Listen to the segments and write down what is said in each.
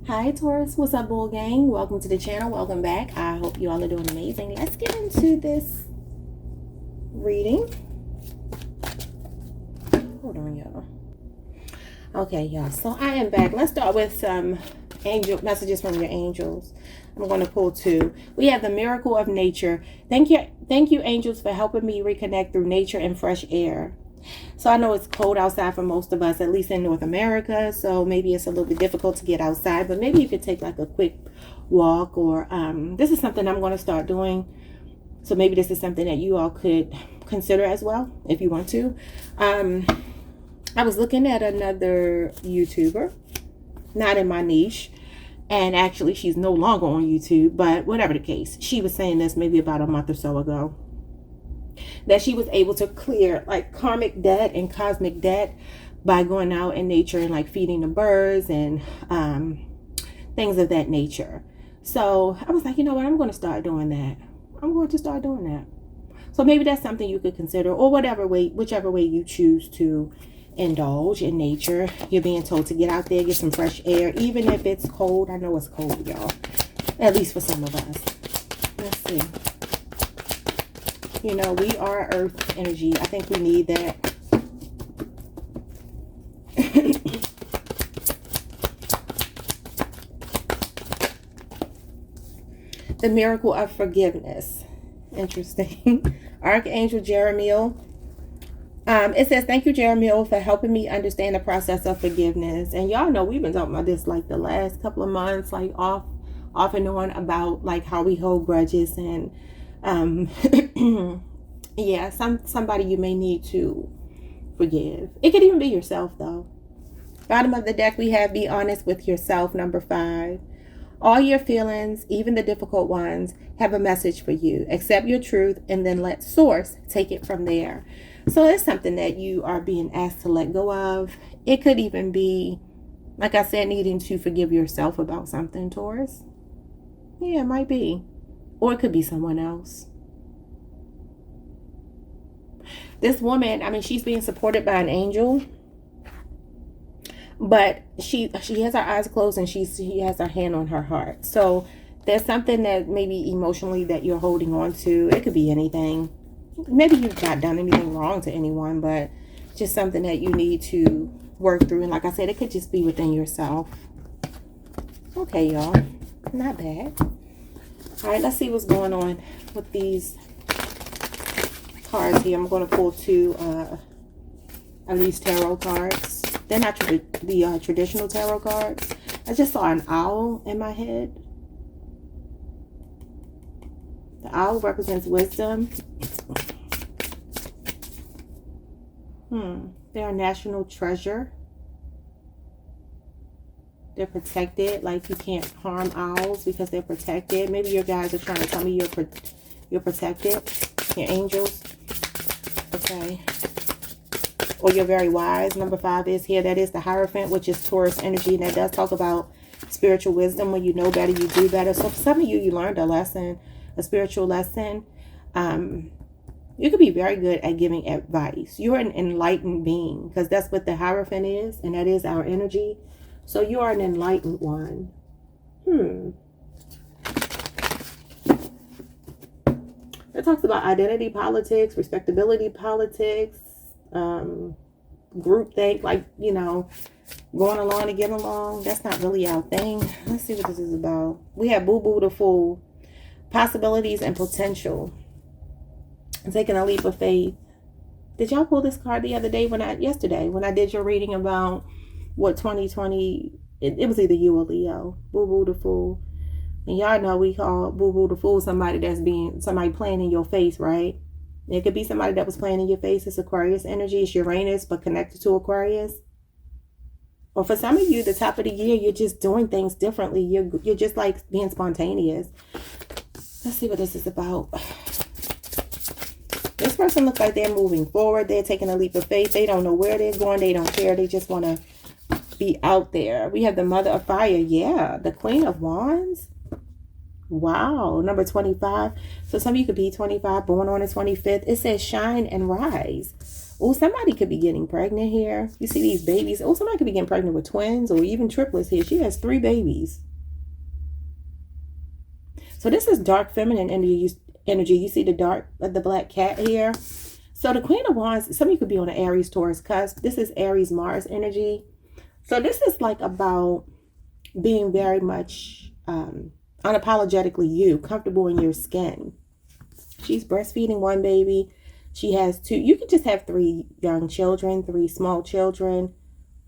Hi Taurus, what's up bull gang? Welcome to the channel, welcome back. I hope you all are doing amazing. Let's get into this reading. Hold on y'all. Okay y'all, so I am back. Let's start with some angel messages from your angels. I'm going to pull two. We have the miracle of nature. Thank you angels for helping me reconnect through nature and fresh air. So I know it's cold outside for most of us, at least in North America. So maybe it's a little bit difficult to get outside, but maybe you could take like a quick walk or this is something I'm going to start doing. So maybe this is something that you all could consider as well, if you want to. I was looking at another YouTuber, not in my niche. And actually she's no longer on YouTube, but whatever the case, she was saying this maybe about a month or so ago, that she was able to clear like karmic debt and cosmic debt by going out in nature and like feeding the birds and things of that nature. So I was like, you know what, I'm going to start doing that. I'm going to start doing that. So maybe that's something you could consider, or whichever way you choose to indulge in nature. You're being told to get out there, get some fresh air, even if it's cold. I know it's cold, y'all, at least for some of us. Let's see. You know, we are earth energy. I think we need that. The miracle of forgiveness. Interesting. Archangel Jeremiel. It says, thank you, Jeremiel, for helping me understand the process of forgiveness. And y'all know we've been talking about this like the last couple of months, like off and on, about like how we hold grudges and yeah, somebody you may need to forgive. It could even be yourself though. Bottom of the deck we have be honest with yourself, number 5. All your feelings, even the difficult ones, have a message for you. Accept your truth and then let source take it from there. So it's something that you are being asked to let go of. It could even be, like I said, needing to forgive yourself about something, Taurus. Yeah, it might be. Or it could be someone else. This woman, I mean, she's being supported by an angel. But she has her eyes closed and she has her hand on her heart. So there's something that maybe emotionally that you're holding on to. It could be anything. Maybe you've not done anything wrong to anyone, but just something that you need to work through. And like I said, it could just be within yourself. Okay, y'all. Not bad. All right, let's see what's going on with these cards here. I'm going to pull two of these tarot cards. They're not the traditional tarot cards. I just saw an owl in my head. The owl represents wisdom. They're a national treasure. They're protected. Like you can't harm owls because they're protected. Maybe your guys are trying to tell me you're protected. Your angels. Okay. Or you're very wise. Number 5 is here. That is the Hierophant, which is Taurus energy. And that does talk about spiritual wisdom. When you know better, you do better. So for some of you, you learned a lesson, a spiritual lesson. You could be very good at giving advice. You're an enlightened being because that's what the Hierophant is. And that is our energy. So you are an enlightened one. It talks about identity politics, respectability politics, groupthink, like, you know, going along to get along. That's not really our thing. Let's see what this is about. We have Boo Boo the Fool, possibilities and potential, taking a leap of faith. Did y'all pull this card the other day yesterday when I did your reading about what 2020, it was either you or Leo, Boo Boo the Fool. And y'all know we call Boo Boo the Fool somebody playing in your face, right? It could be somebody that was playing in your face. It's Aquarius energy. It's Uranus, but connected to Aquarius. Or for some of you, the top of the year, you're just doing things differently. You're just like being spontaneous. Let's see what this is about. This person looks like they're moving forward. They're taking a leap of faith. They don't know where they're going. They don't care. They just want to be out there. We have the Mother of Fire. Yeah, the Queen of Wands. Wow, number 25. So some of you could be 25, born on the 25th. It says shine and rise. Oh, somebody could be getting pregnant here. You see these babies. Oh, somebody could be getting pregnant with twins or even triplets here. She has 3 babies. So this is dark feminine energy. You see the dark, the black cat here. So the Queen of Wands, some of you could be on an Aries Taurus cusp. This is Aries Mars energy. So this is like about being very much unapologetically you, comfortable in your skin. She's breastfeeding 1 baby. She has 2. You could just have 3 young children, 3 small children.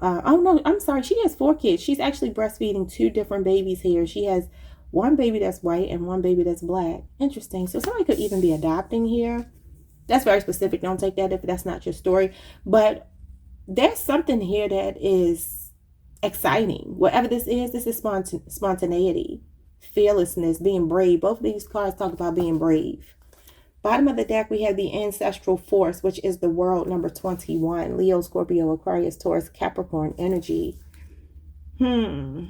Oh no, I'm sorry. She has 4 kids. She's actually breastfeeding 2 different babies here. She has 1 baby that's white and 1 baby that's black. Interesting. So somebody could even be adopting here. That's very specific. Don't take that if that's not your story. But there's something here that is exciting. Whatever this is spontaneity, fearlessness, being brave. Both of these cards talk about being brave. Bottom of the deck, we have the ancestral force, which is the world, number 21. Leo, Scorpio, Aquarius, Taurus, Capricorn energy. The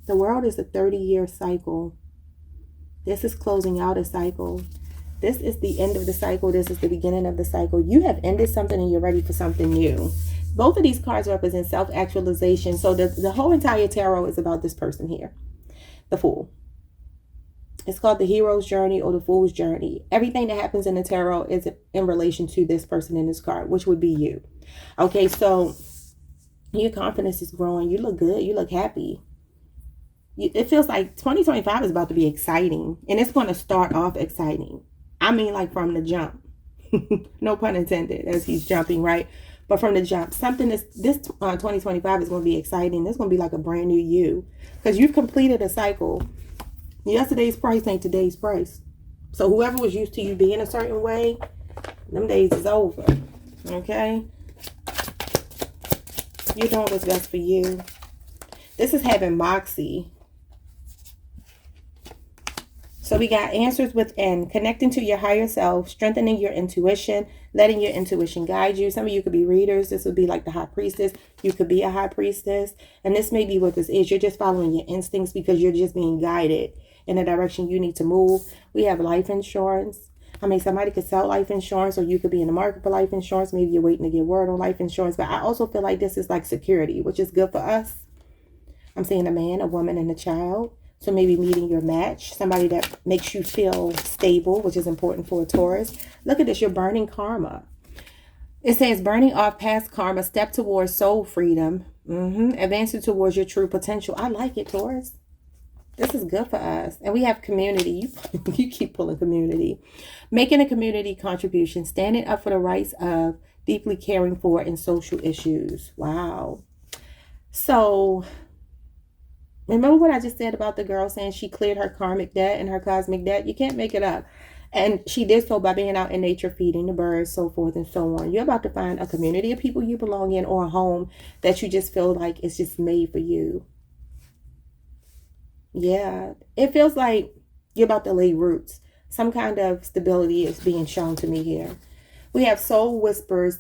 world is a 30-year cycle. This is closing out a cycle. This is the end of the cycle. This is the beginning of the cycle. You have ended something and you're ready for something new. Both of these cards represent self-actualization. So the whole entire tarot is about this person here, the Fool. It's called the hero's journey or the fool's journey. Everything that happens in the tarot is in relation to this person in this card, which would be you. Okay, so your confidence is growing. You look good. You look happy. It feels like 2025 is about to be exciting. And it's going to start off exciting. I mean, like from the jump. No pun intended, as he's jumping, right? But from the jump, something this 2025 is going to be exciting. It's going to be like a brand new you. Because you've completed a cycle. Yesterday's price ain't today's price. So whoever was used to you being a certain way, them days is over. Okay? You're doing what's best for you. This is having moxie. So we got answers within, connecting to your higher self, strengthening your intuition, letting your intuition guide you. Some of you could be readers. This would be like the high priestess. You could be a high priestess. And this may be what this is. You're just following your instincts because you're just being guided in the direction you need to move. We have life insurance. I mean, somebody could sell life insurance or you could be in the market for life insurance. Maybe you're waiting to get word on life insurance. But I also feel like this is like security, which is good for us. I'm seeing a man, a woman, and a child. So maybe meeting your match, somebody that makes you feel stable, which is important for a Taurus. Look at this, you're burning karma. It says burning off past karma, step towards soul freedom, advancing towards your true potential. I like it, Taurus. This is good for us. And we have community. You keep pulling community. Making a community contribution, standing up for the rights of, deeply caring for, and social issues. Wow. So remember what I just said about the girl saying she cleared her karmic debt and her cosmic debt? You can't make it up. And she did so by being out in nature, feeding the birds, so forth and so on. You're about to find a community of people you belong in or a home that you just feel like it's just made for you. Yeah, it feels like you're about to lay roots. Some kind of stability is being shown to me here. We have soul whispers,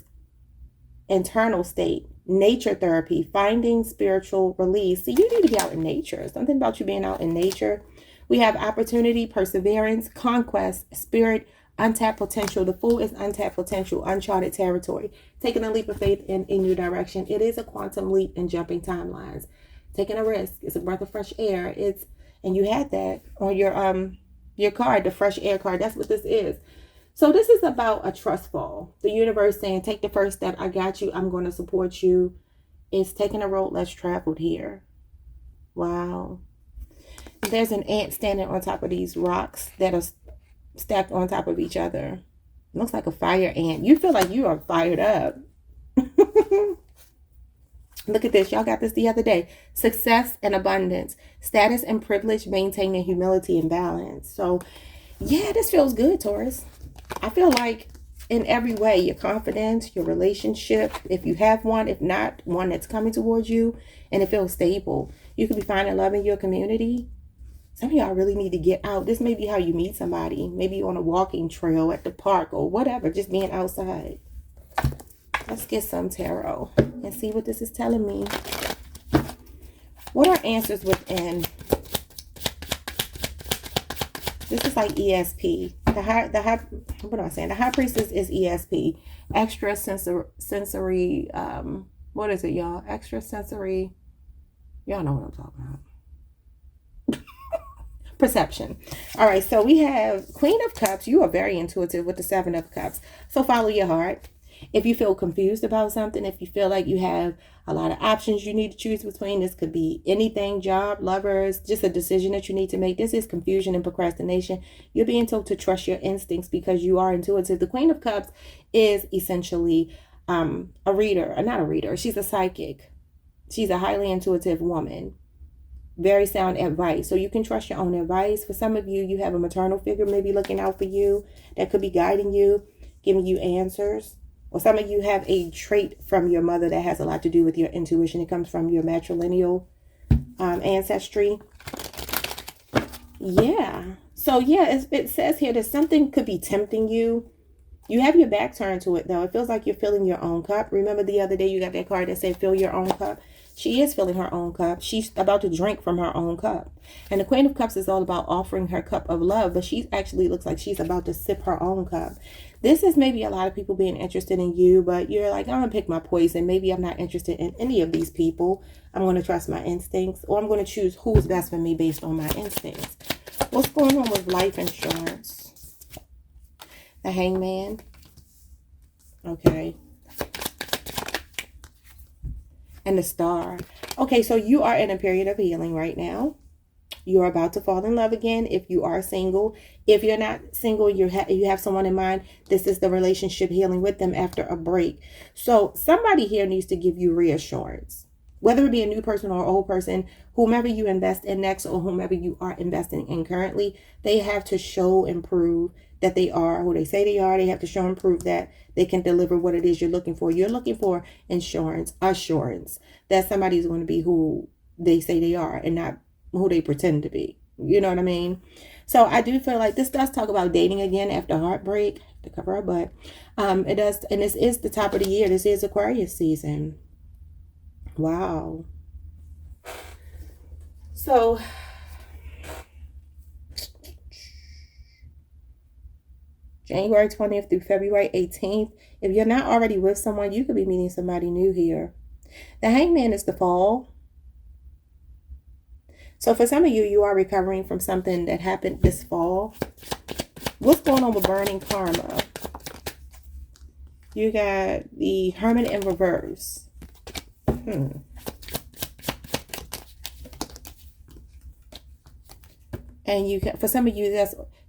internal state, nature therapy, finding spiritual release. See, you need to be out in nature. Something about you being out in nature. We have opportunity, perseverance, conquest, spirit, untapped potential. The Fool is untapped potential, uncharted territory. Taking a leap of faith in a new direction. It is a quantum leap in jumping timelines. Taking a risk. It's a breath of fresh air. And you had that on your card, the fresh air card. That's what this is. So this is about a trust fall. The universe saying, take the first step. I got you. I'm going to support you. It's taking a road less traveled here. Wow. There's an ant standing on top of these rocks that are stacked on top of each other. It looks like a fire ant. You feel like you are fired up. Look at this. Y'all got this the other day. Success and abundance. Status and privilege, maintaining humility and balance. So, yeah, this feels good, Taurus. I feel like in every way, your confidence, your relationship, if you have one, if not, one that's coming towards you, and it feels stable. You could be finding love in your community. Some of y'all really need to get out. This may be how you meet somebody. Maybe on a walking trail at the park or whatever, just being outside. Let's get some tarot and see what this is telling me. What are answers within? This is like ESP. what am I saying? The high priestess is ESP, extra sensory. What is it, y'all? Extra sensory. Y'all know what I'm talking about. Perception. All right, so we have Queen of Cups. You are very intuitive with the Seven of Cups. So follow your heart. If you feel confused about something, if you feel like you have a lot of options you need to choose between, this could be anything, job, lovers, just a decision that you need to make. This is confusion and procrastination. You're being told to trust your instincts because you are intuitive. The Queen of Cups is essentially a reader, not a reader. She's a psychic. She's a highly intuitive woman. Very sound advice. So you can trust your own advice. For some of you, you have a maternal figure maybe looking out for you that could be guiding you, giving you answers. Or some of you have a trait from your mother that has a lot to do with your intuition. It comes from your matrilineal ancestry. Yeah. So yeah, it says here that something could be tempting you. You have your back turned to it though. It feels like you're filling your own cup. Remember the other day you got that card that said fill your own cup? She is filling her own cup. She's about to drink from her own cup. And the Queen of Cups is all about offering her cup of love, but she actually looks like she's about to sip her own cup. This is maybe a lot of people being interested in you, but you're like, I'm going to pick my poison. Maybe I'm not interested in any of these people. I'm going to trust my instincts, or I'm going to choose who's best for me based on my instincts. What's going on with life insurance? The Hangman. Okay. And the Star. Okay, so you are in a period of healing right now. You are about to fall in love again if you are single. If you're not single, you have someone in mind, this is the relationship healing with them after a break. So somebody here needs to give you reassurance. Whether it be a new person or old person, whomever you invest in next or whomever you are investing in currently, they have to show and prove that they are who they say they are. They have to show and prove that they can deliver what it is you're looking for. You're looking for assurance that somebody's going to be who they say they are and not who they pretend to be. You know what I mean? So I do feel like this does talk about dating again after heartbreak, to cover our butt. It does, and this is the top of the year. This is Aquarius season. Wow. So January 20th through February 18th. If you're not already with someone, you could be meeting somebody new here. The Hangman is the fall. So for some of you, you are recovering from something that happened this fall. What's going on with burning karma? You got the Hermit in reverse. And for some of you,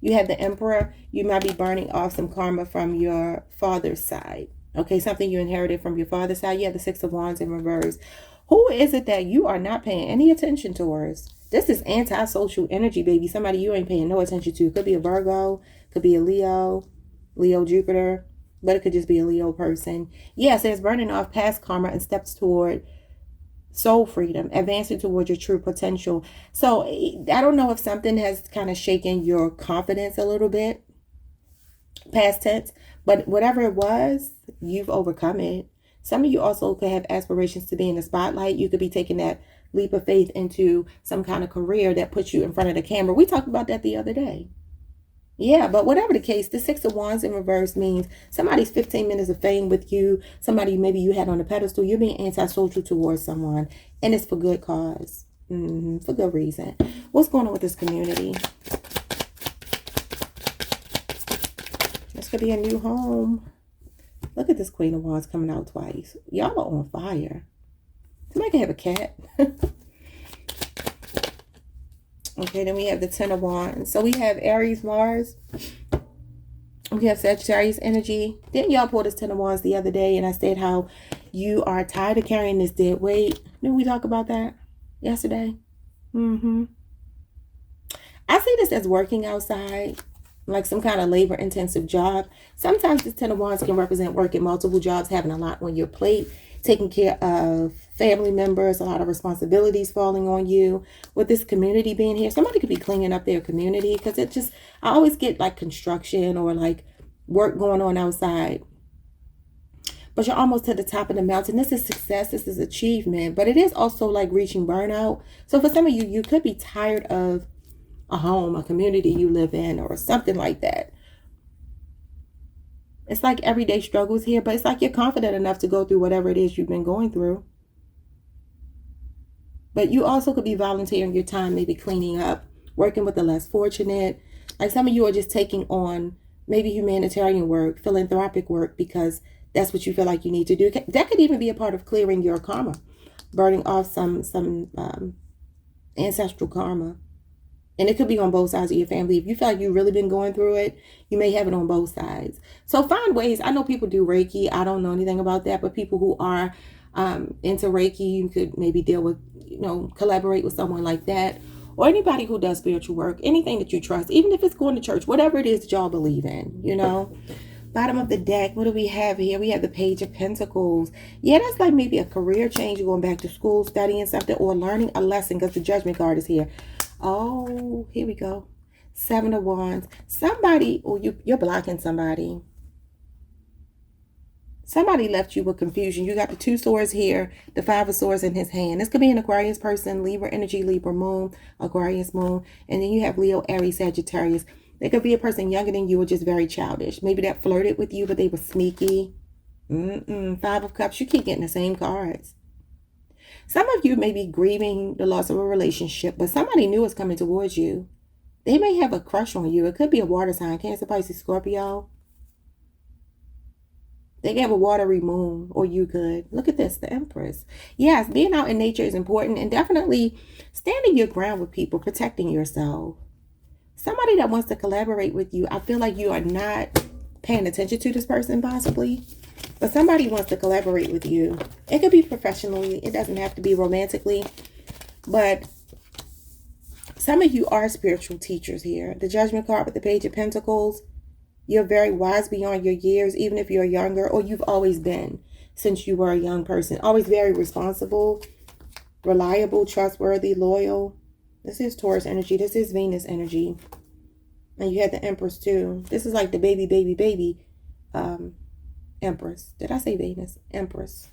you have the Emperor. You might be burning off some karma from your father's side. Okay, something you inherited from your father's side. You have the Six of Wands in reverse. Who is it that you are not paying any attention towards? This is anti-social energy, baby. Somebody you ain't paying no attention to. Could be a Virgo, could be a Leo Jupiter, but it could just be a Leo person. Yes, it's burning off past karma and steps toward soul freedom, advancing towards your true potential. So I don't know if something has kind of shaken your confidence a little bit, past tense, but whatever it was, you've overcome it. Some of you also could have aspirations to be in the spotlight. You could be taking that leap of faith into some kind of career that puts you in front of the camera. We talked about that the other day. Yeah, but whatever the case, the Six of Wands in reverse means somebody's 15 minutes of fame with you. Somebody maybe you had on a pedestal. You're being antisocial towards someone. And it's for good cause. For good reason. What's going on with this community? This could be a new home. Look at this Queen of Wands coming out twice. Y'all are on fire. Somebody can have a cat. Okay, then we have the Ten of Wands. So we have Aries, Mars. We have Sagittarius energy. Didn't y'all pull this Ten of Wands the other day? And I said how you are tired of carrying this dead weight. Didn't we talk about that yesterday? I see this as working outside, like some kind of labor-intensive job. Sometimes this Ten of Wands can represent working multiple jobs, having a lot on your plate, taking care of family members, a lot of responsibilities falling on you. With this community being here, somebody could be cleaning up their community, because I always get like construction or like work going on outside. But you're almost to the top of the mountain. This is success. This is achievement. But it is also like reaching burnout. So for some of you, you could be tired of a home, a community you live in, or something like that. It's like everyday struggles here, but it's like you're confident enough to go through whatever it is you've been going through. But you also could be volunteering your time, maybe cleaning up, working with the less fortunate. Like some of you are just taking on maybe humanitarian work, philanthropic work, because that's what you feel like you need to do. That could even be a part of clearing your karma, burning off some ancestral karma. And it could be on both sides of your family. If you feel like you've really been going through it, you may have it on both sides. So find ways. I know people do Reiki. I don't know anything about that, but people who are into Reiki, you could maybe deal with, collaborate with someone like that. Or anybody who does spiritual work, anything that you trust, even if it's going to church, whatever it is that y'all believe in, Bottom of the deck, what do we have here? We have the Page of Pentacles. Yeah, that's like maybe a career change, going back to school, studying something, or learning a lesson, because the Judgment card is here. Oh, here we go. Seven of Wands. Somebody, or you're blocking somebody. Somebody left you with confusion. You got the Two Swords here, the Five of Swords in his hand. This could be an Aquarius person, Libra energy, Libra moon, Aquarius moon. And then you have Leo, Aries, Sagittarius. They could be a person younger than you or just very childish. Maybe that flirted with you, but they were sneaky. Five of Cups. You keep getting the same cards. Some of you may be grieving the loss of a relationship, but somebody new is coming towards you. They may have a crush on you. It could be a water sign, Cancer, Pisces, Scorpio. They could have a watery moon, or you could. Look at this, the Empress. Yes, being out in nature is important, and definitely standing your ground with people, protecting yourself. Somebody that wants to collaborate with you, I feel like you are not paying attention to this person possibly, but somebody wants to collaborate with you. It could be professionally. It doesn't have to be romantically, but some of you are spiritual teachers here. The Judgment card with the Page of Pentacles. You're very wise beyond your years, even if you're younger, or you've always been since you were a young person. Always very responsible, reliable, trustworthy, loyal. This is Taurus energy. This is Venus energy. And you had the Empress too. This is like the baby Empress. Did I say Venus? Empress.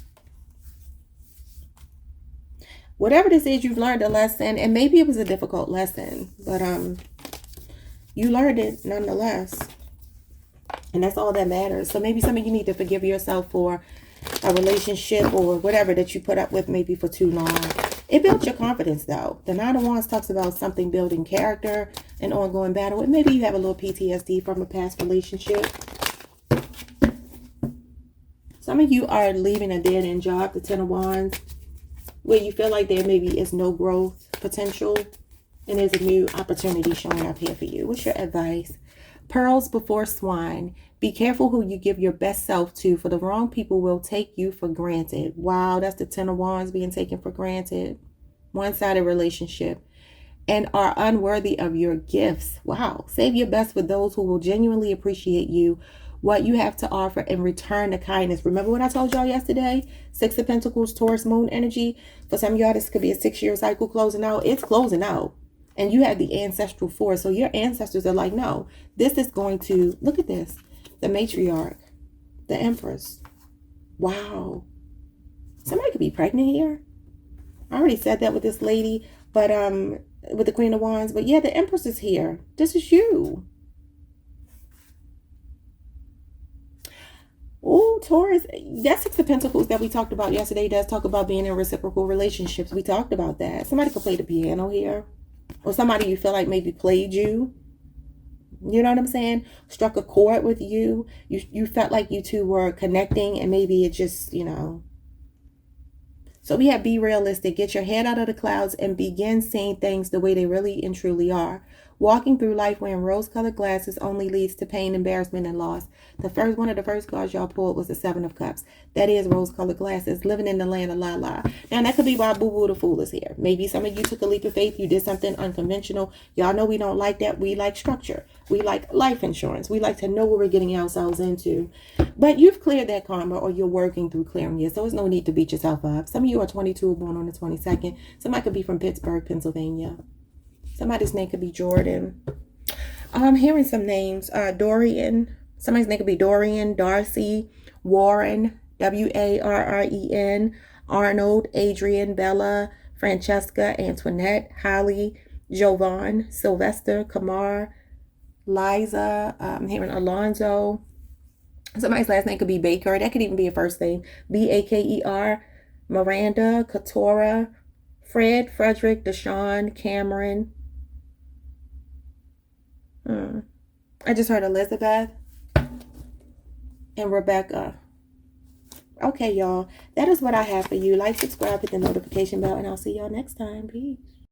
Whatever this is, you've learned a lesson, and maybe it was a difficult lesson, but you learned it nonetheless. And that's all that matters. So maybe some of you need to forgive yourself for a relationship or whatever that you put up with maybe for too long. It built your confidence though. The Nine of Wands talks about something building character and ongoing battle. And maybe you have a little PTSD from a past relationship. Some of you are leaving a dead-end job, the Ten of Wands, where you feel like there maybe is no growth potential. And there's a new opportunity showing up here for you. What's your advice? Pearls before swine. Be careful who you give your best self to, for the wrong people will take you for granted. Wow, that's the Ten of Wands being taken for granted. One-sided relationship. And are unworthy of your gifts. Wow. Save your best for those who will genuinely appreciate you, what you have to offer, and return the kindness. Remember what I told y'all yesterday? Six of Pentacles, Taurus moon energy. For some of y'all, this could be a 6-year cycle closing out. It's closing out. And you have the ancestral force. So your ancestors are like, no, this is going to, look at this. The matriarch, the Empress. Wow. Somebody could be pregnant here. I already said that with this lady, but with the Queen of Wands. But yeah, the Empress is here. This is you. Oh, Taurus. That Six of Pentacles that we talked about yesterday does talk about being in reciprocal relationships. We talked about that. Somebody could play the piano here. Or somebody you feel like maybe played you. You know what I'm saying? Struck a chord with you. You felt like you two were connecting, and maybe it just, So we have be realistic. Get your head out of the clouds and begin seeing things the way they really and truly are. Walking through life wearing rose-colored glasses only leads to pain, embarrassment, and loss. One of the first cards y'all pulled was the Seven of Cups. That is rose-colored glasses, living in the land of la-la. Now, that could be why Boo-Boo the Fool is here. Maybe some of you took a leap of faith. You did something unconventional. Y'all know we don't like that. We like structure. We like life insurance. We like to know what we're getting ourselves into. But you've cleared that karma, or you're working through clearing it. So there's no need to beat yourself up. Some of you are 22, born on the 22nd. Somebody could be from Pittsburgh, Pennsylvania. Somebody's name could be Jordan. I'm hearing some names. Dorian. Somebody's name could be Dorian, Darcy, Warren, Warren, Arnold, Adrian, Bella, Francesca, Antoinette, Holly, Jovan, Sylvester, Kamar, Liza. I'm hearing Alonzo, Somebody's last name could be Baker. That could even be a first name. Baker. Miranda, Katora, Fred, Frederick, Deshaun, Cameron. I just heard Elizabeth and Rebecca. Okay, y'all. That is what I have for you. Like, subscribe, hit the notification bell, and I'll see y'all next time. Peace.